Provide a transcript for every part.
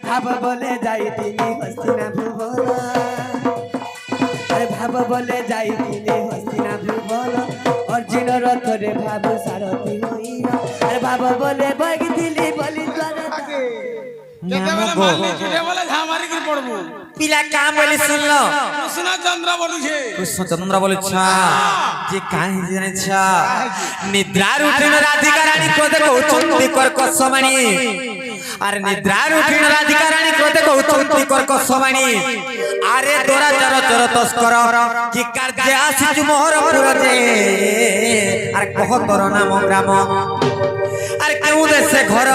ভাব বলে যাই তিনি হস্তিনা ভুবন আরে ভাব বলে যাই তিনি হস্তিনা ভুবন অর্জুন রথরে ভাব সারথি হইল আরে ভাব বলে বগিলি বলি পিলা কাম বলি শুনলো কৃষ্ণচন্দ্র বলেছ যে কাহি জানেছ নিদ্রার উঠিন রাধিকা রানী ক্রোধে কৌচন্তি কর্কশবাণী আরে নিদ্রার উঠিন রাধিকা রানী ক্রোধে কৌচন্তি কর্কশবাণী আরে তোরা চর চর তস্কর কি কার্যে আসিছু মোহর পুরজে আরে কহ তোর নাম গ্রাম আরে কেউ দেশে ঘর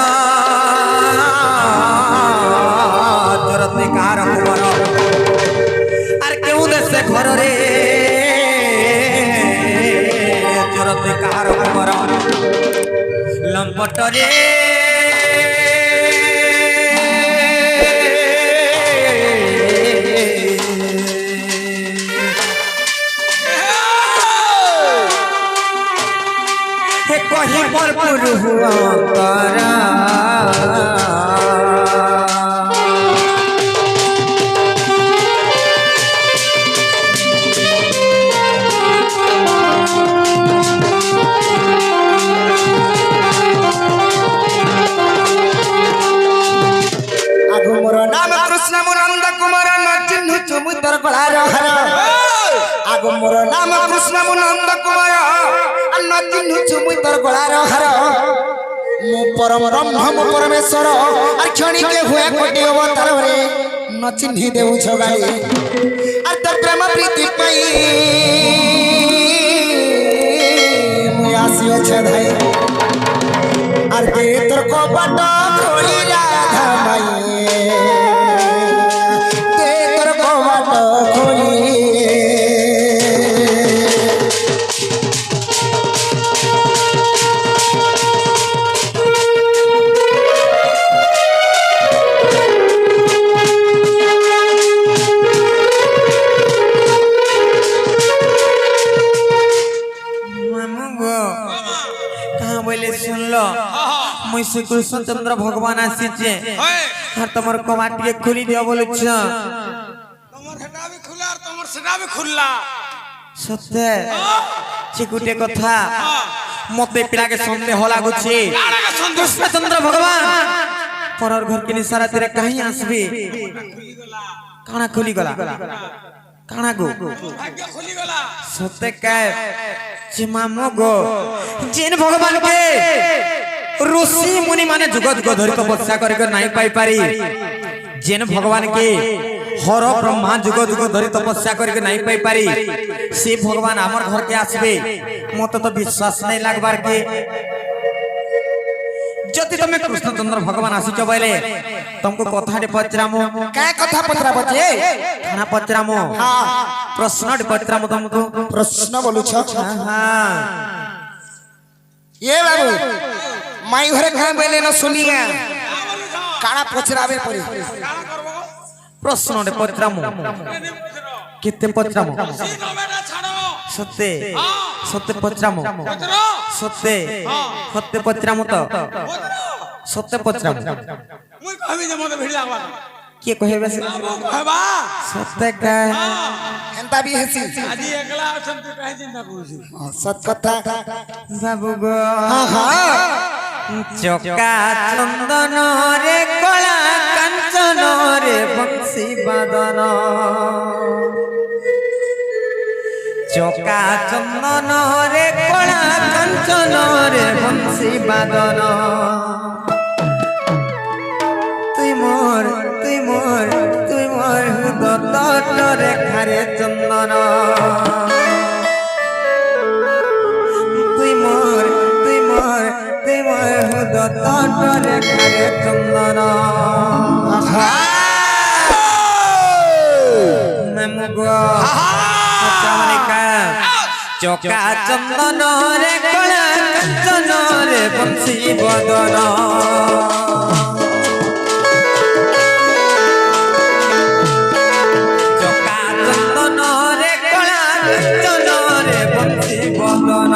চরতে কার কুমার আর কেউ দেশে ঘর রে চরতে কার কুমার লম্পট রে কহি বলপুর হুয়া তারা আগো মোর নাম কৃষ্ণ নন্দ কুমার ন চিহ্নুছু মুই তোর গলার হার মু পরম ব্রহ্ম মু পরমেশ্বর আর ক্ষণিকে হুয়ে কোটি অবতার রে ন চিহ্নি দেউছ গালি আর তোর প্রেম প্রীতি পাই মুই আসিছে ধাই আর কে তোর কপট খোলি রাধা মাই मुई श्री कृष्णचंद्र भगवान आसीचे और तमर कमाट के खुली दिया बोलछ तमर हेटा भी खुला और तमर सेटा भी खुल्ला सत्य चिकुटे कथा मते पिला के संदेह लागुछि कृष्णचंद्र भगवान परर घर के निसारा तेरे कहीं आसबे काना खुली गला काना गो भाग्य खुली गला सत्य काय चिमामो गो जिन भगवान के ऋषि मुनि माने जुग जुग धरि तपस्या करके नहीं पाई पारी जेन भगवान के हर ब्रह्मा जुग जुग धरि तपस्या करके नहीं पाई पारी से भगवान हमर घर के आसबे मत तो विश्वास नहीं लागबार के जति तमे कृष्णचंद्र भगवान आसी चबैले तुमको कथाटे पचरामो काय कथा पचरा बचे खाना पचरामो हां प्रश्नटे पचरामो तुमको प्रश्न बोलु छ हां ये बाबू माई घरे खाए बेले न सुनिया काना पचराबे पड़ी प्रश्नटे पचरामो किते पचरामो सत्य सत्य पचरामो सत्य सत्य पचरामो तो सत्य पचरामो मुई कहबी जे मते भिड़ लागबा के कहेबे से कहबा सत्य का एंता भी हेसी आजी एकला अछन तू कहि चिंता करूसी सत कथा बाबू गो हां हां चका चंदन रे कला कांचन रे बंसी बादन चका चंदन रे कला कांचन रे बंसी बादन तुई मोर दत्त रे खारे चंदन तुई मोर दत्त रे खारे चंदन चका चंदन रे कला कांचन रे बंसी बदन चका चंदन रे कला कांचन रे बंसी बदन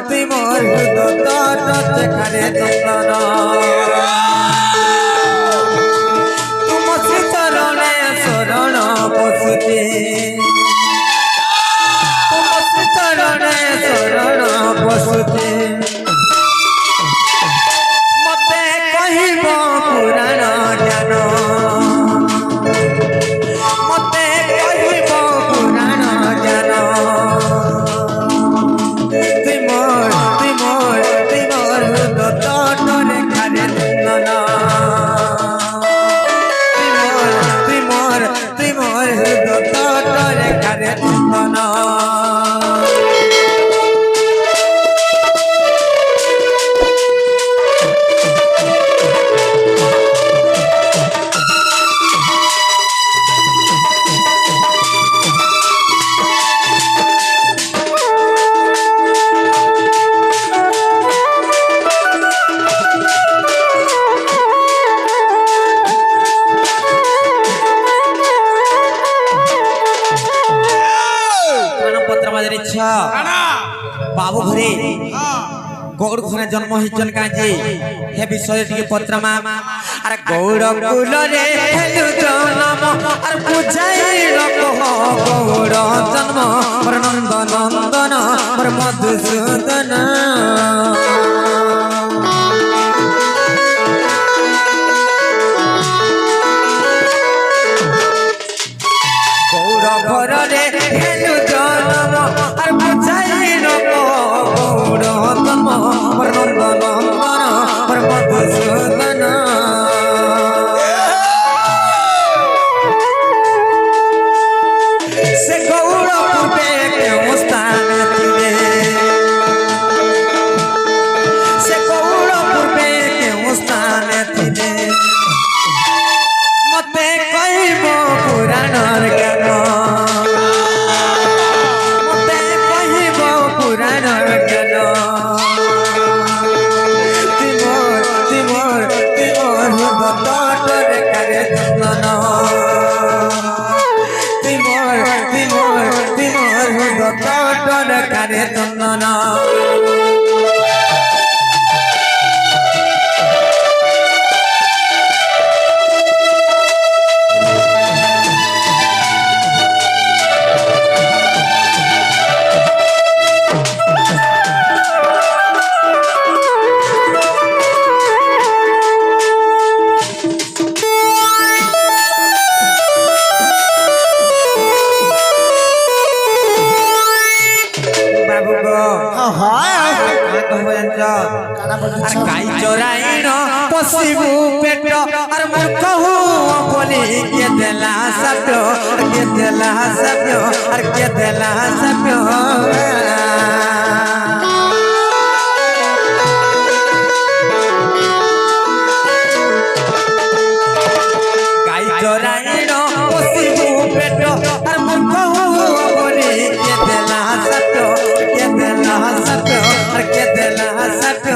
तुई मोर दत्त रे खारे चंदन ଚନ୍ଦନ ତୁମ ଶ୍ରୀ ଚରଣେ ଶରଣ ପଶୁଛି ତୁମ ଶ୍ରୀ ଚରଣେ ଶରଣ ପଶୁଛି ମତେ କହିବ ପୁରାଣ ଜ୍ଞାନ ମତେ କହିବ ପୁରାଣ ଜ୍ଞାନ তুই মোর তটরে খারে চন্দন তুই মোর তটরে খারে চন্দন বাবু ঘরে গৌড় ঘরে জন্ম হইছন কাজে হে বিষয়ে টিকে পত্রমা আর গৌড় কুলরে হেলু জন্ম আর বুঝাই কহ গৌড় জন্ম মোর নন্দ নন্দন মোর মধুসূদন গৌড় ঘরে হেলু জন্ম আর বুঝাই গৌড় জন্ম মোর নন্দ নন্দন মোর মধুসূদন সে গৌড় পূর্বে কেউ স্থান ছিলে সে গৌড় পূর্বে কেউ স্থান ছিলে মতে কইব পুরাণর জ্ঞান মতে কইব পুরাণর জ্ঞান তিমোর তটরে খারে চন্দন তিমোর তটরে খারে চন্দন আর গাই চরাইন পশিবু পেট আর মূর্খ বলি কে দেলা সভ্য কে দেলা সভ্য আর কে দেলা সভ্য গাই চরাইন পশিবু পেট আর মূর্খ বলি কে দেলা সভ্য কে দেলা সভ্য আর কে দেলা সভ্য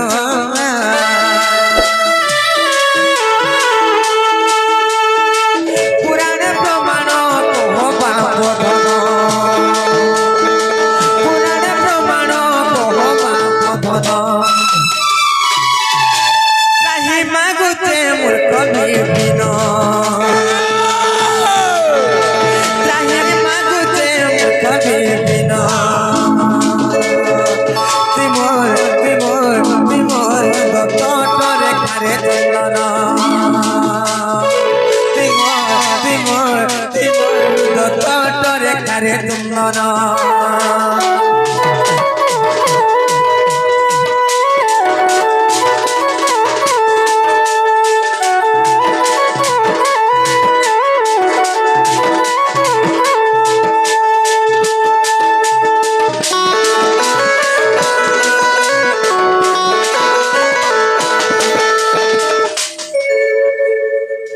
রে চন্দন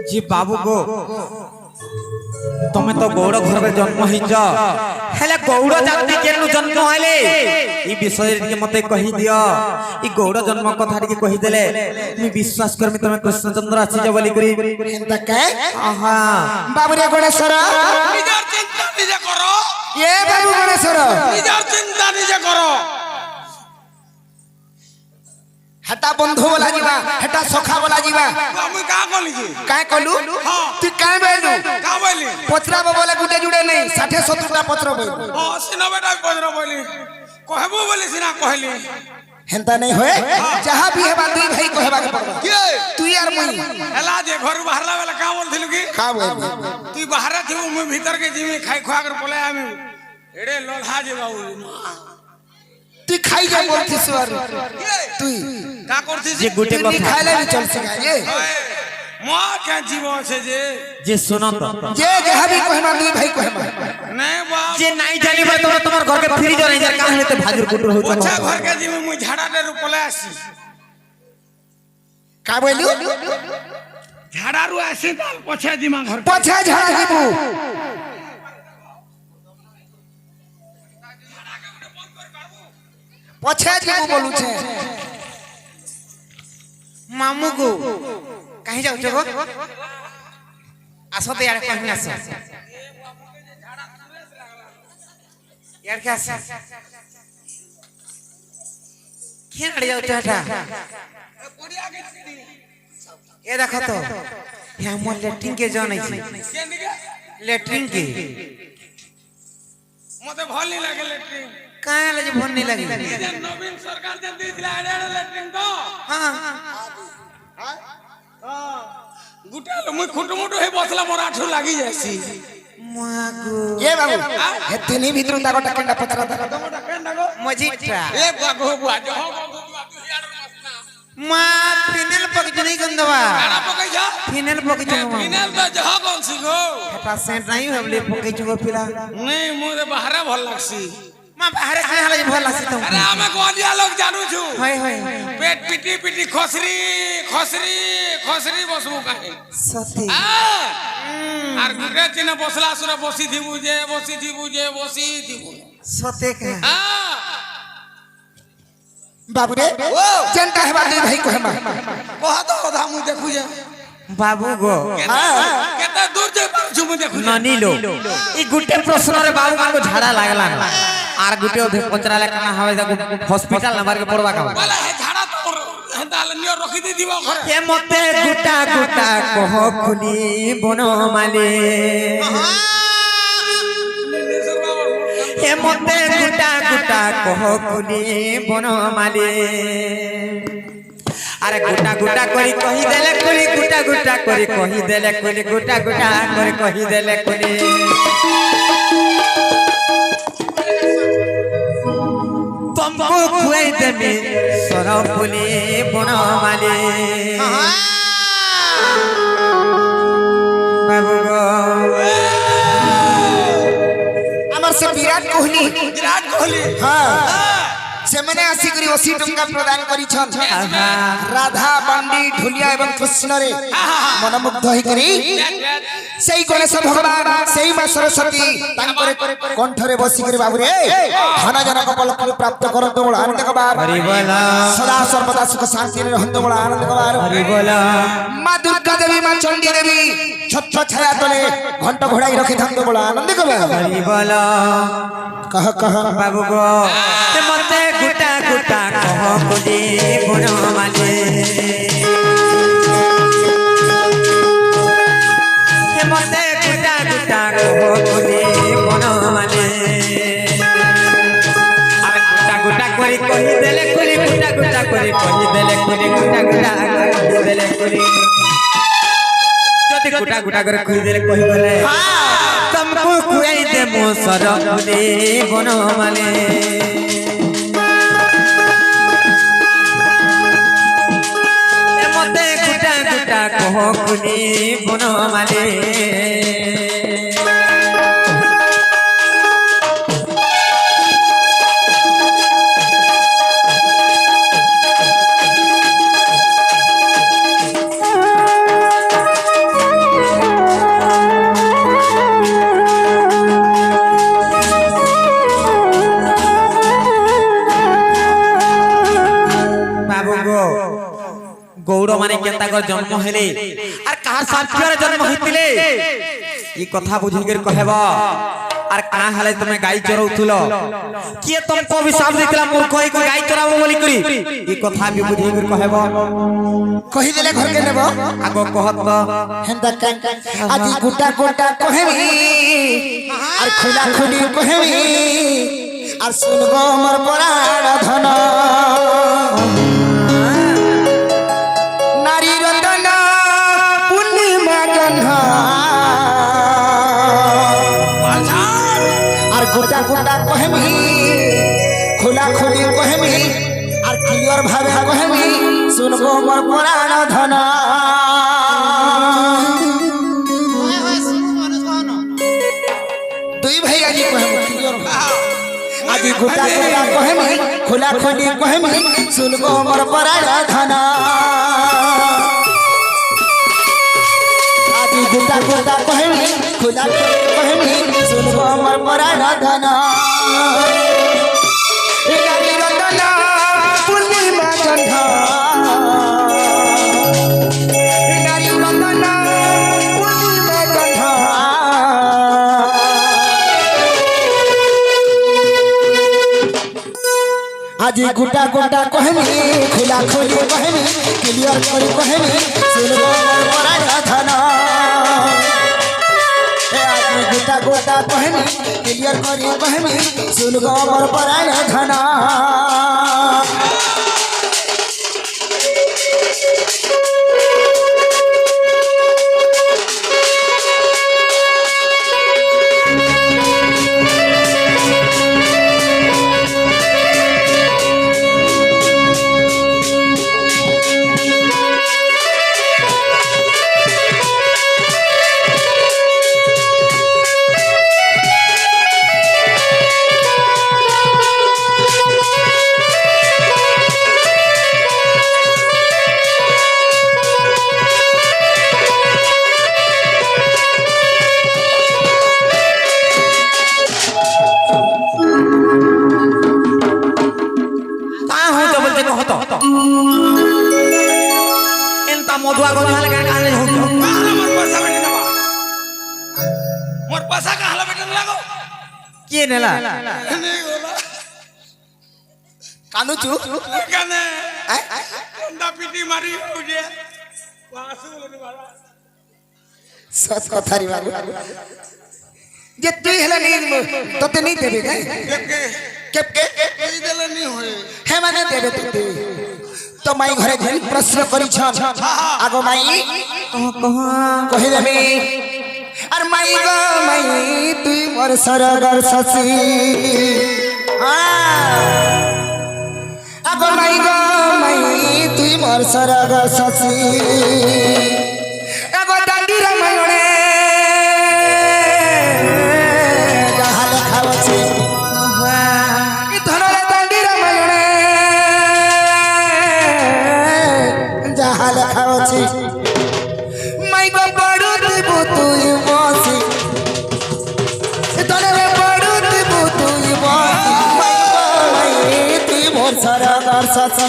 जी बाबू को তুমি তো গৌড় ঘরে জন্ম হইছ হেলে গৌড় জাতি কেনু জন্ম হইলে এই বিষয়ে টিকে মতে কহি দিও এই গৌড় জন্ম কথা টিকে কহি দেলে আমি বিশ্বাস করমি তুমি কৃষ্ণচন্দ্র আছিছ বলি করি এন্তকে আহা বাবু রে গণেশ্বর নিজের চিন্তা নিজে করো এ বাবু গণেশ্বর নিজের চিন্তা নিজে করো হেটা বন্ধু বলা যাবা হেটা সখা বলা যাবা আমি কা কলি যে কায় কলু তুই কায় বেলু কা বলি পচরা বলে গুটে জুড়ে নেই 60 70টা পত্র বই সিনা বেটা পদর বলি কহবো বলি সিনা কহলি হেনতা নেই হয়ে যাহা भी হেবা দুই ভাই কহবা কে পড়বা কে তুই আর মুই হেলা যে ঘর বাহারলা বেলা কা বলছিলু কি কা বই তুই বাহারে থিবু মুই ভিতর কে জিমি খাই খোয়া করে পলে আমি এড়ে লোলহা যে বাবু তুই খাই যা বলছিস আর তুই কা করছিস যে গুটে তুই কথা খাইলে भी चल सका ये মা কে জীব আছে যে যে শুনো তো जे যাহা भी কহবা দুই ভাই কহবা নে বাপ যে নাই জানিবা তোমরা তোমার ঘরকে ফ্রিজ নাই যার কাহলে তো ভাজুর কুটুর হইতো পছা ঘর কে জিমি মুই ঝাড়াতে রু পলে আসি কা বইলু ঝাড়ারু আসি তার পছা জিমা ঘর পছা ঝাড়া দিবু পছা দিবু বলু છે মামু গো কাহি যাও গো আসো তো ইয়ার কাহি আসো ইয়ার কে আসো কি আড়ে যাও টাটা এ দেখো তো হ্যাঁ মোর লেট্রিন কে জানাইছি লেট্রিন কে মতে ভাল নি লাগে লেট্রিন কায় লাগে ভন নি লাগে যে নবীন সরকার যে দিছিলা এড়ে লেট্রিন তো হ্যাঁ গুটা মুই খুটমুটু হে বসলা মোর আঠু লাগি যাইছি মাগো ये बाबू हेतनी भीतर दागटा केंडा पचरा दाग তোমরা কেন ডাগো মজিটা এ বাগো বুয়া জহ বন্ধু তু হিয়াড় মাসনা মা ফিনাল পকিছ নাই গন্দবা কারা পকাই যা ফিনাল পকিছ ফিনাল তো জহ বনছি গো এটা সেন্ট নাই হবলে পকিছ গো পিলা নেই মোরে বাহারে ভাল লাগছি মা বাহারে খাই হালে ভাল লাগছে তো আরে আমি কোদিয়া লোক জানু छु হয় হয় পেট পিটি পিটি খসরি খসরি খসরি বসবু কাহে সত্যি আর গুটে চিনা বসলা সুরা বসি দিবু যে বসি দিবু যে বসি দিবু সত্যি কা बाबू रे जनता हेबा दुई भाई कहबा কহ তো কথা মুই দেখু যে বাবু গো কেতে দূর যে পাছু মুই দেখু ননিলো এই গুটে প্রশ্নরে বাবু মানকো ঝাড়া লাগলা আর গুটে ওধে পচরা লাগনা হবে যাকো হসপিটাল নাম্বার কে পড়বা কা বলে হে ঝাড়া তোর হেন্দাল নিয় রখি দি দিবা ঘরে কে মতে গুটা গুটা কহ খুনি বনমালে কে মতে গুটা গুটা কহ খুনি বনমালে আরে গুটা গুটা করি কহি দেলে কলি গুটা গুটা করি কহি দেলে কলি গুটা গুটা করি কহি দেলে কলি তম্বু খুয়াই দেমি সরপুলি বনমালি বাবু গো আমার से विराट कोहली বিরাট কোহলি हां से माने आसी करी 80 टंका प्रदान करी छन आहा राधा बंडी ढुलिया एवं कृष्ण रे मनमुग्ध होई करी सेई गणेश भगवान सेई मां सरस्वती तांकर कंठरे बसी करी बाबू रे धन जनक पलक प्राप्त करंतो बोल आनंद कबार हरि बोला सदा सर्वदा सुख शांति रे रहंतो बोल आनंद कबार हरि बोला मां दुर्गा देवी मां चंडी देवी छत्र छाया तले घंट घोड़ाई रखि थांतो बोल आनंद कबार हरि बोला कह बाबू गो ते मते गुटा गुटा कह कुली बनमाले ते मते गुटा गुटा कह कुली बनमाले अरे गुटा गुटा करी कहि देले कुली गुटा गुटा करी कहि देले कुली गुटा गुटा कहि देले कुली যদি গুটা গুটা করে কই দেলে কই বলে তমকু খুয়াই দে মো সরপুলি বনমালে এ মতে গুটা গুটা কহ কুলি বনমালে গৌড় মানে কেতাকর জন্ম হেলে আর কাহার সাথীর জন্ম হইতিলে এই কথা বুঝি করে কহেব আর কা হালে তুমি গাই চরাউথুল কিয়ে তুমको অভিশাপ দিতলা মূর্খ এই গাই চরাবো বলি করি এই কথা বি বুঝাই করে কহেব কহি দেলে ঘর কে নেব আগ কহত হেন্দা আজি গোটা গোটা কহেমি আর খোলা খুলি কহেমি আর শুনব আমার পরাণ ধন নারী রতন পূর্ণিমা জহ্ন আর গোটা গোটা কহেমি খোলা খুলি কহেমি আর ক্লিয়ার ভাবে কহেমি শুনব আমার পরাণ ধন দুই ভাই আজি কহেমি ক্লিয়ার আজি গোটা গোটা কহেমি খোলা খুলি কহেমি শুনব আমার পরাণ ধন আজি গোটা গোটা কহেমি খোলা খুলি কহেমি শুনব আমার পরাণ ধন নারী রতন পূর্ণিমা জহ্ন নারী রতন পূর্ণিমা জহ্ন আজি গোটা গোটা কহেমি খোলা খুলি কহেমি ক্লিয়ার করে কহেমি শুনব আমার পরাণ ধন আজি গোটা গোটা কহেমি ক্লিয়ার করে কহেমি শুনব আমার পরাণ ধন কা হইতো বলতে কহত এনতা মধুয়া গজ হালে কানে হইতো মোর পয়সা কা হালা বেটন লাগো কি নেলা কানুচু কানে কোনটা পিটি মারি উঠে পাসু বলে মারা সস কথারি বাবু যে তুই হেলে নেই তোতে নেই দেবে গাই কেকে কে এই দেলে নি হয়ে হে মানে দেবে তোতে তো মাই ঘরে ঘরে প্রশ্ন করিছন আগো মাই কহি দেবে আর মাই গো মাই তুই মোর সরগর শশী আগো মাই গো মাই তুই মোর সরগর শশী আগো দান্ডি রামায়ণে যাহা লেখা আছে ধনরে দান্ডি রামায়ণে যাহা লেখা আছে মাই গো পড়ু দিব তুই বসি ধনরে পড়ু দিব তুই বসি মাই গো মাই তুই মোর সরগর শশী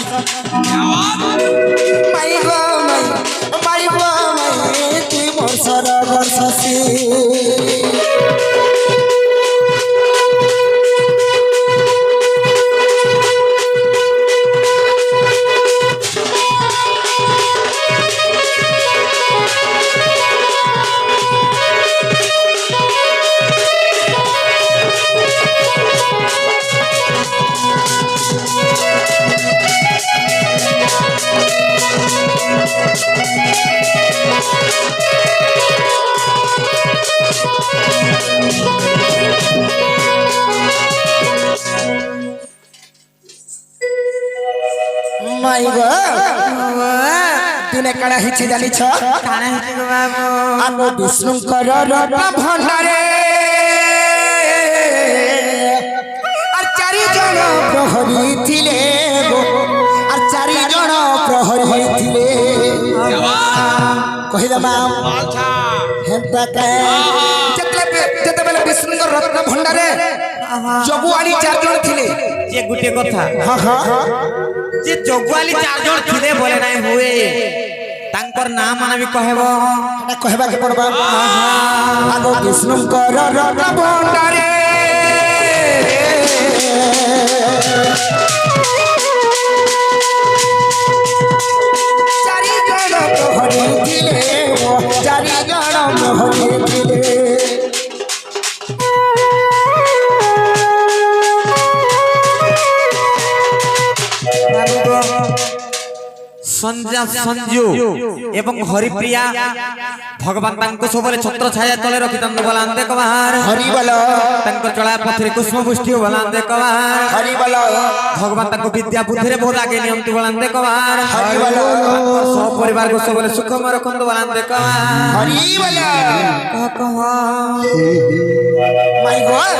মাই গো মাই মাই গো মাই তুই মোর সরগর শশী মাই গো দিনে কাড়া হিছে জানিছ কানে হইছে গো বাবু আগো বিষ্ণুঙ্কর রত্ন ভণ্ডারে আর চারি জন প্রহরী ଥିଲେ গো আর চারি জন প্রহরী ଥିଲେ কহিদমা হেন্তা কে যেତେବେଳେ ବିଷ୍ଣୁଙ୍କ ରତ୍ନ ଭଣ୍ଡାରେ ଜଗୁଆଳି 4 ଜଣ ଥିଲେ যে গুটে কথা ହଁ ହଁ যে জগুয়ালি 4 জন ଥିଲେ বলে নাই হুয়ে তাঙ্কর নাম মানে বি কহেব এটা কহবাকে পড়বা আগ বিষ্ণুଙ୍କ ରତ୍ନ ଭଣ୍ଡାରେ ଚାରି ଜଣ ପ୍ରହରୀ ଥିଲେ ଚାରି ଜଣ ପ୍ରହରୀ ଥିଲେ संजा संजू एवं हरिप्रिया भगवान तांको सबले छत्र छाया तले रखि तंद बलांदे कमार हरि बोल तांको चला पथरे कुसुम पुष्टि बलांदे कमार हरि बोल भगवान तांको विद्या बुद्धिरे बहुत आगे नियंति बलांदे कमार हरि बोल सब परिवार को सबले सुखम रखंद बलांदे कमार हरि बोल कह माय गॉड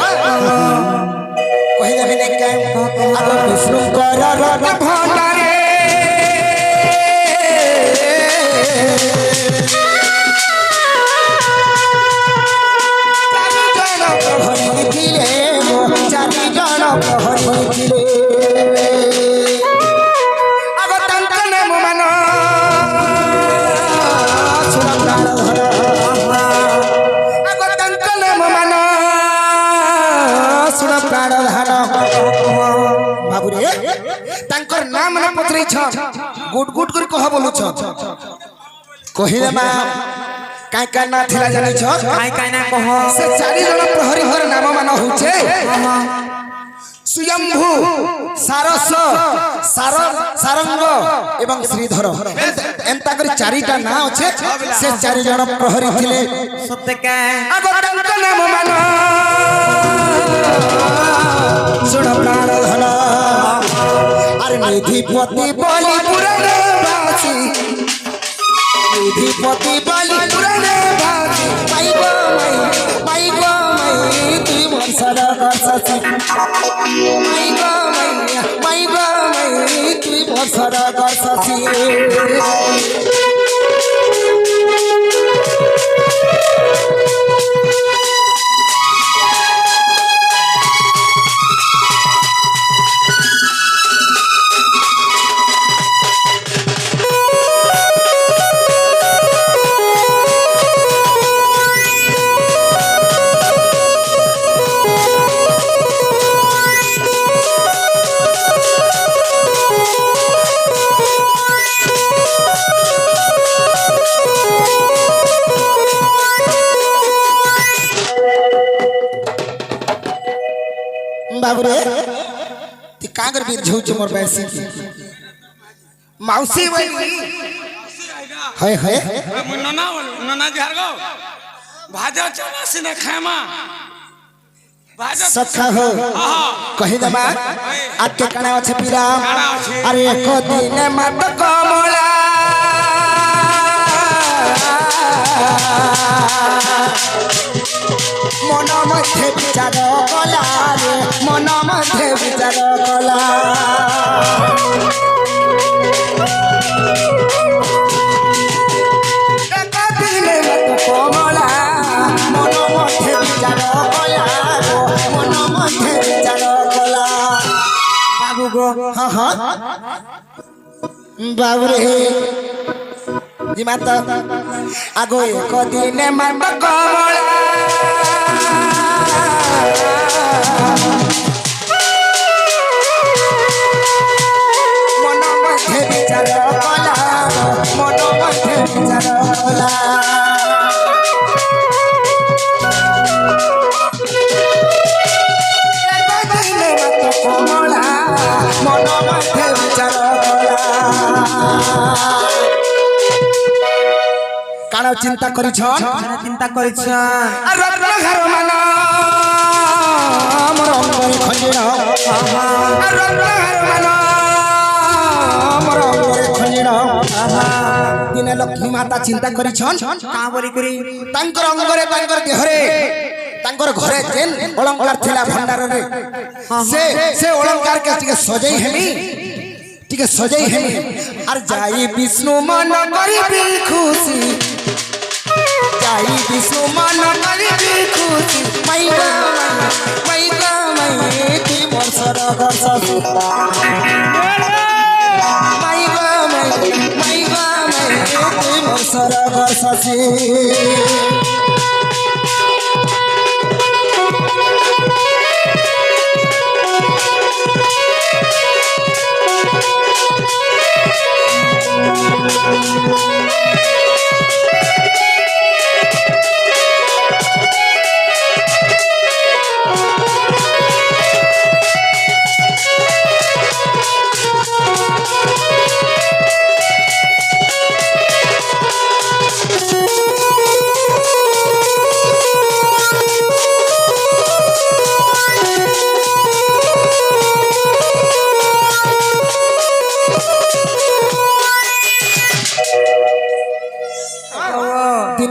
कहि देबे ने के आगो विष्णु कर रग भंडारे चारि जण प्रहरी ଥିଲେ आगो तांक नाम मान सुन प्राण धर आगो तांक नाम मान सुन प्राण धर बाबू रे तांकर नाम न पत्रै छ गुड गुड कर कह बोलु छ कहिले मा काय काय ना थिला जानि छ काय ना कह से चारि जण प्रहरी हर नाम मान होचे स्वयंभू सारस सारंग एवं श्रीधर एंता कर चारिटा ना अच्छे से चारि जण प्रहरी थिले सत्य का आगो तांक नाम मान सुन प्राण धन अरे निधिपति बलि पुराण वासी निधिपति बलि पुराण वासी माई गो माई तुई वर्षर गर्छसी माई गो माई तुई वर्षर गर्छसी बाबू रे ती कागर बीर झौच मोर बैसी माउसी वही हाय हाय नना झार गो भाजा चला सिने खामा भाजा सखा हो कहि दमा आके कणा अछि पीरा अरे एको दिन मत कमला मन मध्ये विचार कला रे मन मध्ये विचार कला एका दिने मत कमला मन मध्ये विचार कला मन मध्ये विचार कला बाबू गो हाँ हाँ बाबू रे जी माता आगो एक दिने मत कमला मन मध्ये विचार कला मन मध्ये विचार कला एक दिने मत कमला मन मध्ये विचार कला काण चिंता चिंता करिछ रत्न घर मान मोर अंगरे खंजिण रत्न घर मान मोर अंगरे खंजिण दिने लक्ष्मी माता चिंता करिछन का बोली करी तांकर अंगरे तांकर देहरे तांकर घरे जेन अलंकार थिला भंडार रे से अलंकार के टिके सजई हेमी टिके सजई हेमी आर जाई विष्णु मन करी खुशी जाई विष्णु मन करी खुशी माई ती वर्षर गर्छसी माई ती वर्षर गर्छसी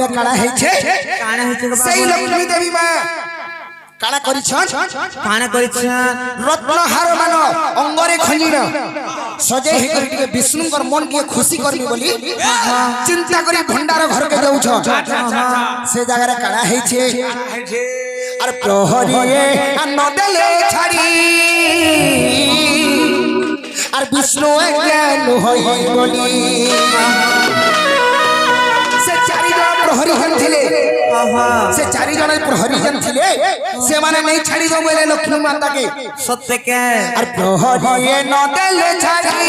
দিনে কাড়া হয়েছে কানা হইছে গো সেই বাবু লক্ষ্মী দেবী মা কাড়া করিছন কানা করিছন রত্নহার মান অঙ্গরে খঞ্জির সজে হে করি টিকে বিষ্ণুঙ্কর মন কে খুশি করবি বলি চিন্তা করি ভণ্ডার ঘরকে যাউছ সে জায়গায় কাড়া হয়েছে আর প্রহরিয়ে নদেলে ছাড়ি আর বিষ্ণু জ্ঞান হই বলি সে চারিজন প্রহরী ଥିଲେ ସେ ଚାରି ଜଣ ପ୍ରହରୀ ଥିଲେ ସେମାନେ ନେଇ ଛାଡ଼ି ଦଉ ବୋଲେ ଲକ୍ଷ୍ମୀ ମାତାକେ সত্যি কে আর প্রহরী নদেলে ছাড়ি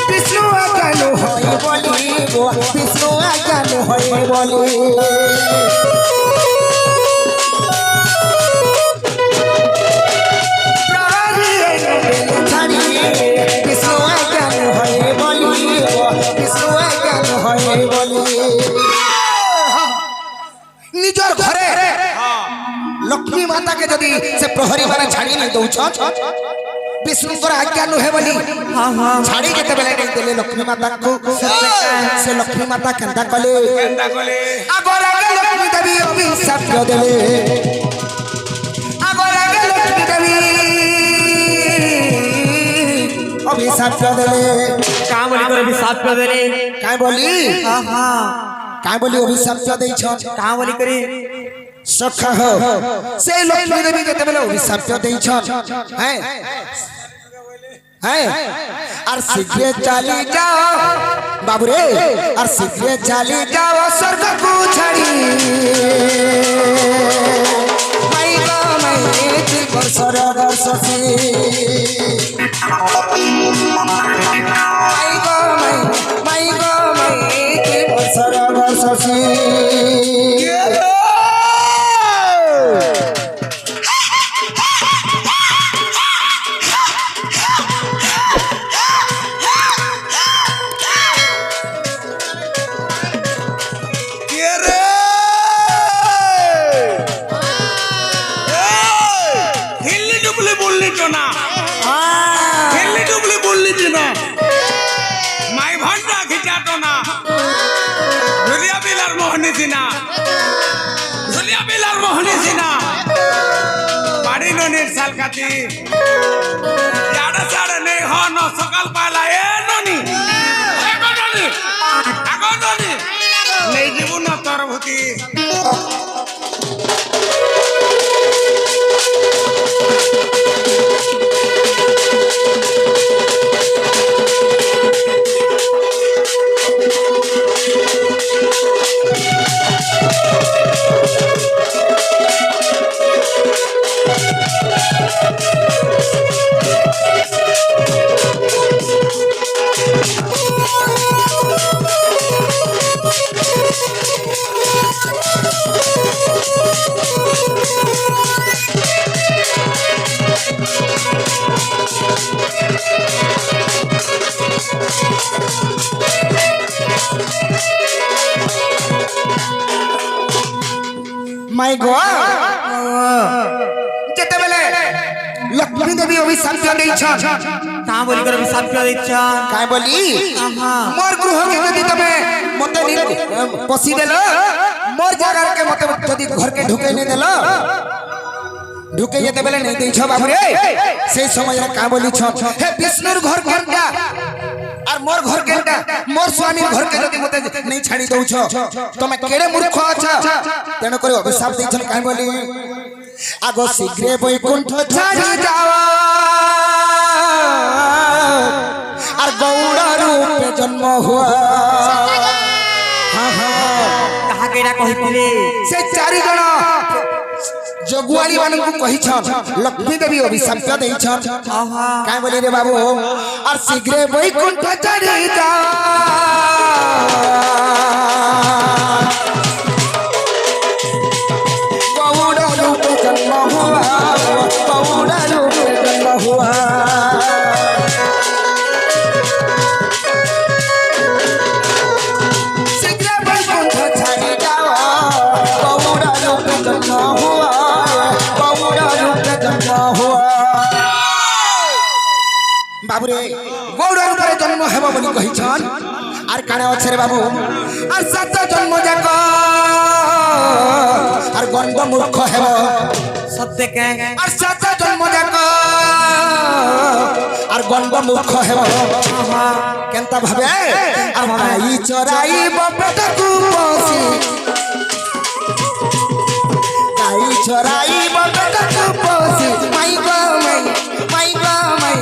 বিষ্ণু জ্ঞান হই বলি বিষ্ণু জ্ঞান হই বলি নিজর ঘরে লক্ষ্মী মাতা কে যদি সে প্রহরী মানে ছাড়ি নাই দউছ বিষ্ণুଙ୍କର আজ্ঞା নুহে বলি ছাড়ি যেতেবেলে নেই দেলে লক্ষ্মী মাতা কো সে লক্ষ্মী মাতা কেন্তা কলে আগর আগে লক্ষ্মী দেবী অভিশাপ দেলে আগর আগে লক্ষ্মী দেবী অভিশাপ দেলে কাম বলি করে বিশাপ দেলে কাই বলি কাই বলি অভিশাপ দেইছ কাম বলি করে সখা হো সেই লক্ষ্মী দেবী যেতেবেলে অভিশাপ দেইছ হ্যাঁ হ্যাঁ আর শীঘ্রে চালি যাও বাবুরে আর শীঘ্রে চালি যাও স্বর্গকু ছাড়ি মাই গো মাই জীবন স্বর্গ সখী মাই গো মাই জীবন স্বর্গ সখী সকাল পালা এ ননি আগো ননি নেই জীবন তোর ভূতি মাই গড যেতেবেলে লক্ষ্মী দেবী অভিশাপ দেইছ কাম বলি করে বিশাপ দেইছ কাই বলি মোর গৃহকে যদি তুমি মতে পশি দেল মোর জায়গার কে মতে যদি ঘরকে ঢুকে নি দেল ঢুকে যেতেবেলে নেই দেইছ বাবুরে সেই সময় কা বলিছ হে বিষ্ণুর ঘর কেনটা আর মোর ঘর কেনটা মোর স্বামীর ঘরকে যদি মতে নেই ছাড়ি দউছ তুমি কেড়ে মূর্খ আছ তেন করে অভিশাপ দেইছ কাই বলি আগো শীঘ্রে বৈকুণ্ঠ ছাড়ি যাওয়া আর গৌড় রূপে জন্ম হুয়া কাহাকে এটা কহিଥିଲେ সে চারি জন জগুয়ালি মানকু কহিছন লক্ষ্মী দেবী অভিশাপ দেইছন কাই বলি রে বাবু আর শীঘ্রে বৈকুণ্ঠ ছাড়ি যাওয়া গৌড় রূপে জন্ম হুয়া গৌড় রূপে জন্ম হুয়া শীঘ্রে বৈকুণ্ঠ ছাড়ি যাওয়া গৌড় রূপে জন্ম হুয়া গৌড় রূপে জন্ম হুয়া জন্ম হেব বলি কহিছন আর কানে আছে রে বাবু আর 7 জন্ম যাক আর গন্ড মূর্খ হেব সত্যি কে আর 7 জন্ম যাক আর গন্ড মূর্খ হেব কেনতা ভাবে আর গাই চরাইব পেটকু পশি গাই চরাইব পেটকু পশি মাই গো মাই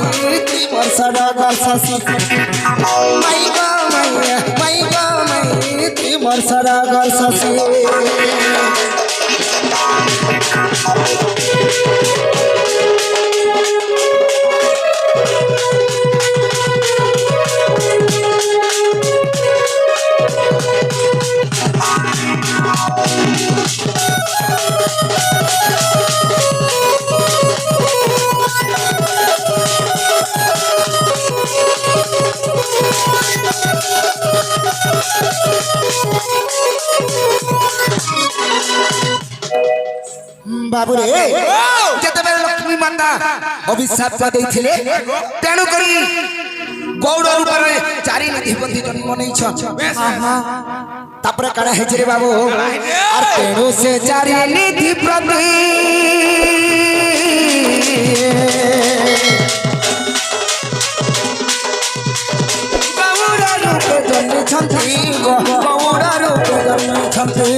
তুই মোর সদাগর শশী মাই গো মাই তুই মোর সদাগর শশী বাবুরে যেতেবেলে লক্ষ্মী মাতা অভিশাপ ଦେଇଥିଲେ তেଣু କରି গৌড় রূপরে চারি নিধিপতি জন্ম নেইছ তারপরে কাড়া হেছে রে বাবু আর তেণু সে চারি নিধিপতি গৌড় রূপে জন্মিছন্তি গৌড় রূপে জন্মিছন্তি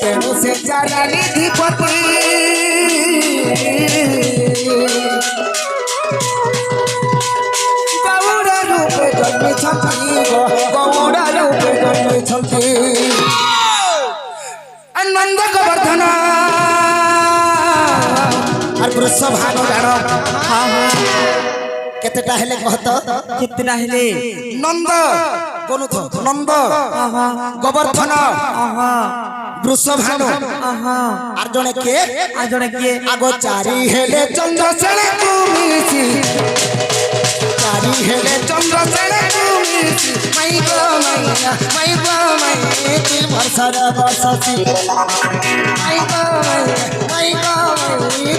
তেণু সে চারি নিধিপতি গৌড় রূপে জন্মিছন্তি গৌড় রূপে জন্মিছন্তি নন্দ গোবর্ধন আর বৃষভান জান কেতেটা হেলে কহত কেতেটা হেলে নন্দ বনুথ নন্দ গোবর্ধন বৃষভান আর জনে কে আগো চারি হেলে চন্দ্রসেন কুমিছি চারি হেলে চন্দ্রসেন কুমিছি মাই গো মাই তুই মোর সদাগর শশী মাই গো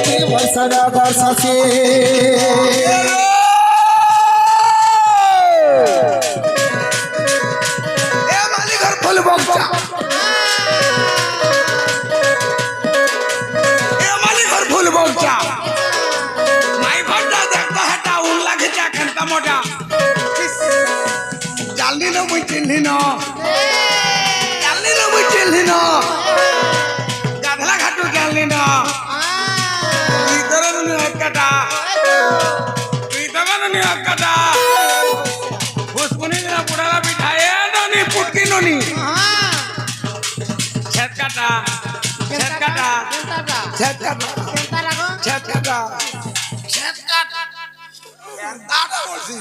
তুই মোর সদাগর শশী গাধলা ঘাটু জানলি না তুই তখন কাটা ফুসকুনি পুরালা পিঠা এ ননি পুটকি ননি ছেদ কাটা ছেদ কাটা ছেদ কাটা ছেদ কাটা ছেদ কাটা দাদা বলছি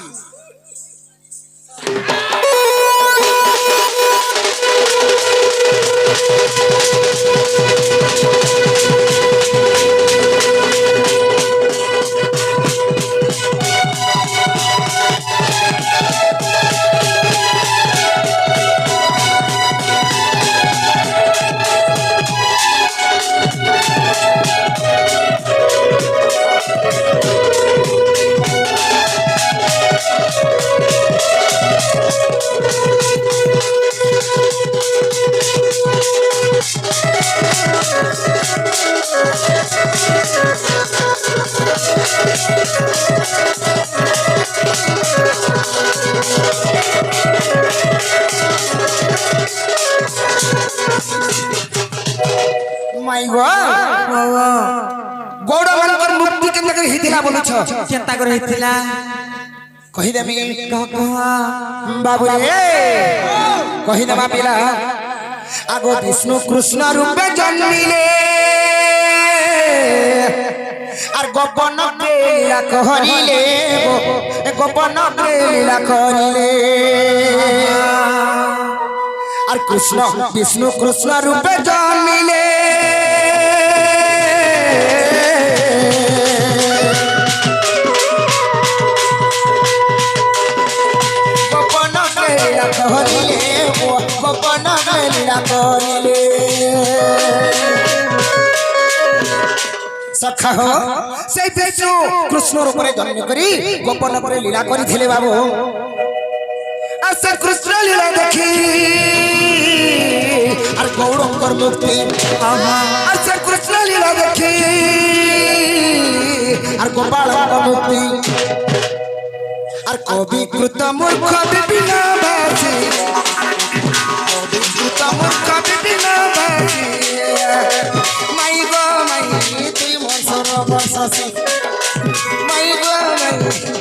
মাই গো গৌড় মানকর মুক্তি কেন্দ্র করে হিতিলা বলুছ চিন্তা করে হইছিলা কহিদেবি বাবু রে কহিদেবা পিলা আগো বিষ্ণু কৃষ্ণ রূপে জন্মিলে আর গোপন লীলা করিলে গোপন লীলা করিলে আর কৃষ্ণ বিষ্ণু কৃষ্ণ রূপে জন্মিলে গোপন লীলা করিলে গোপন লীলা করিলে সখা হো সেই বিষ্ণু কৃষ্ণ রূপে জন্ম করি গোপন করে লীলা করিଥିଲେ বাবু আর সে কৃষ্ণ লীলা দেখি আর গৌরঙ্গর মুক্তি আর সে কৃষ্ণ লীলা দেখি আর গোপালঙ্গ মুক্তি আর কবিকৃত মূর্খ বিভিন্ন বাসী কবিকৃত মূর্খ বিভিন্ন বাসী মাই গো মাই তুই মোর সর্বশাসী মাই গো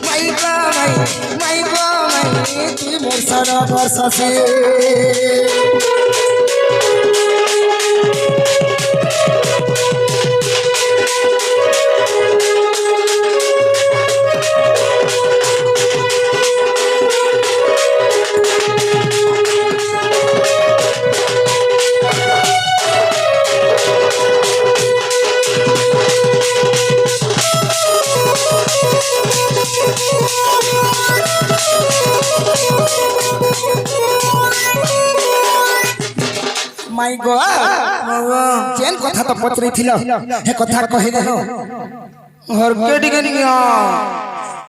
মাই গো মাই গো মাই তুই মোর সর্বশাসী মাই গো যেন কথা তো পচরাইছিল হে কথা কহি দেহ হর কেডি কেনি